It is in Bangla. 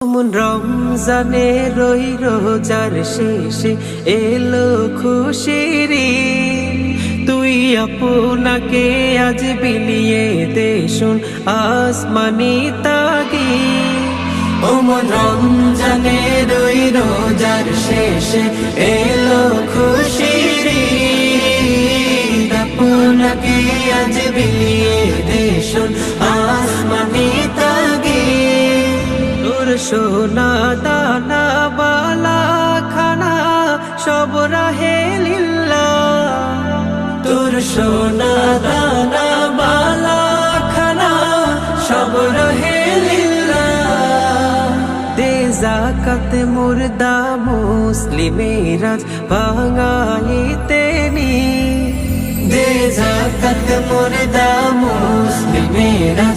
মন রমজানে রই রোজার শেষে এলো খুশির ঈদ। তুই আপনাকে আজ বিলিয়ে দে শোন আসমানি তাগীদ। ও মন রমজানে রই রোজার শেষে এলো খুশির ঈদ। আপনাকে আজ বিলিয়ে দে শোন আসমানি তাগীদ। তোর সোনা দানা বালা খানা সব রাহে লিল্লাহ। তোর সোনা দানা বালা খানা সব রাহে লিল্লাহ। দে যাকাত মুর্দা মুসলিমেরা ভাঙাইতে নি। দে যাকাত মুর্দা মুসলিমেরা